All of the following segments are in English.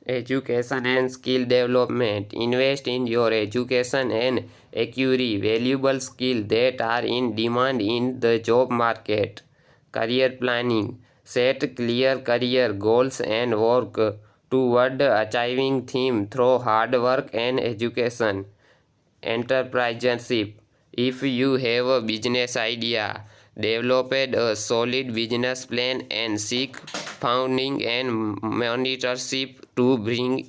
Education and skill development. Invest in your education and acquire valuable skills that are in demand in the job market. Career planning. Set clear career goals and work toward achieving them through hard work and education. Entrepreneurship. If you have a business idea, develop a solid business plan and seek funding and mentorship to bring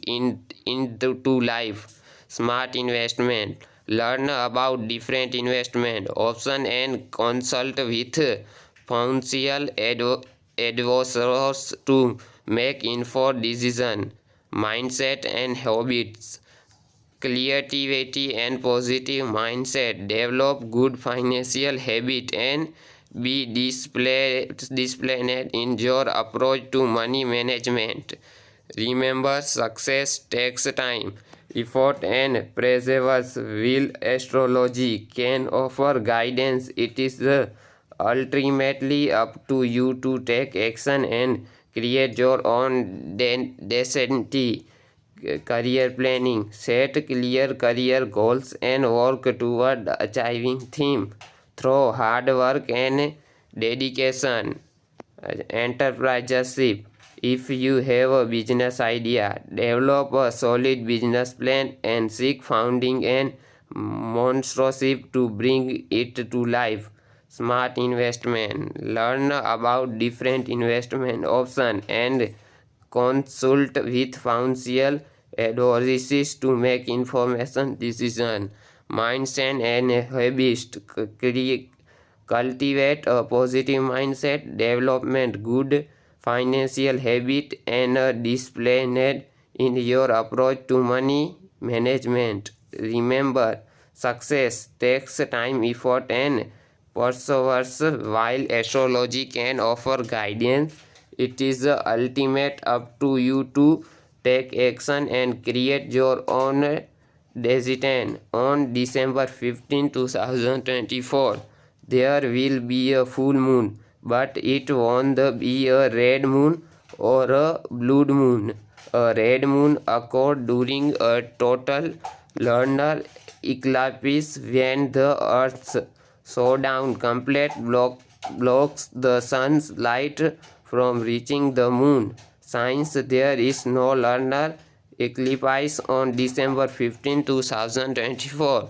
into life. Smart investment. Learn about different investment options and consult with financial advisors to make informed decisions. Mindset and habits. Creativity and positive mindset. Develop good financial habit and be disciplined in your approach to money management. Remember, success takes time, effort, and perseverance. Will astrology can offer guidance. It is ultimately up to you to take action and create your own destiny. Career planning. Set clear career goals and work toward achieving them through hard work and dedication. Entrepreneurship. If you have a business idea, develop a solid business plan and seek funding and mentorship to bring it to life. Smart investment. Learn about different investment options and consult with financial advisors to make information decision. Mindset and habits. Cultivate a positive mindset, development good financial habit, and a discipline in your approach to money management. Remember, success takes time, effort, and perseverance. While astrology can offer guidance, it is the ultimate up to you to take action and create your own destiny. On December 15, 2024, there will be a full moon, but it won't be a red moon or a blue moon. A red moon occurs during a total lunar eclipse when the Earth's showdown blocks the sun's light from reaching the moon. Since there is no lunar eclipse on December 15, 2024,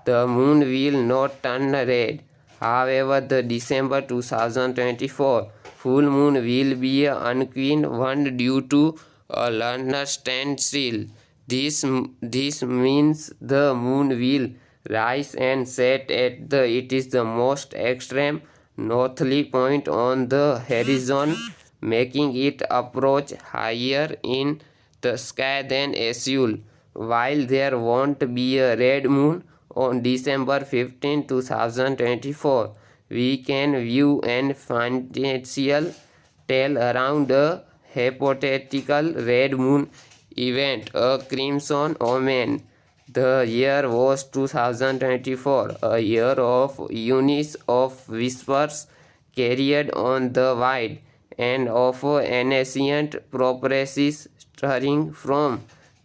the moon will not turn red. However, the December 2024 full moon will be an unqueen one due to a lunar standstill. This means the moon will rise and set at it is the most extreme northerly point on the horizon, making it approach higher in the sky than usual. While there won't be a red moon on December 15, 2024, we can view an financial tale around a hypothetical red moon event, a crimson omen. The year was 2024, a year of unis of whispers carried on the wind, and of an ancient prophecies stirring from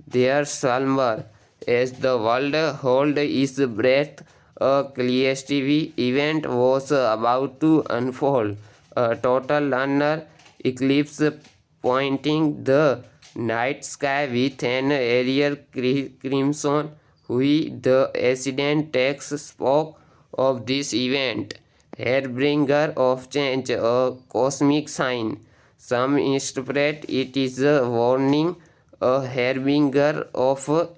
their slumber. As the world held its breath, a catastrophic event was about to unfold. A total lunar eclipse pointing the night sky with an aerial crimson hue. The ancient text spoke of this event, harbinger of change, a cosmic sign. Some interpret it is a warning, a harbinger of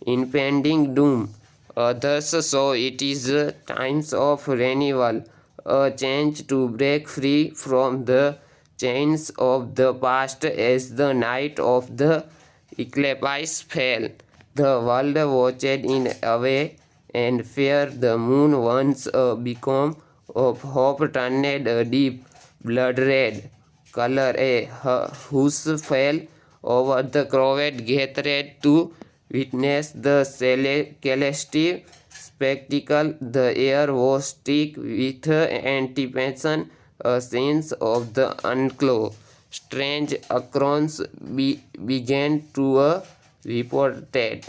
impending doom. Others saw it is times of renewal, a change to break free from the chains of the past. As the night of the eclipse fell, the world watched in awe and fear. The moon, once a beacon of hope, turned a deep blood red color. A hush fell over the crowd gathered to witness the celestial spectacle. The air was thick with anticipation, a sense of the unclothed strange occurrence began to reported.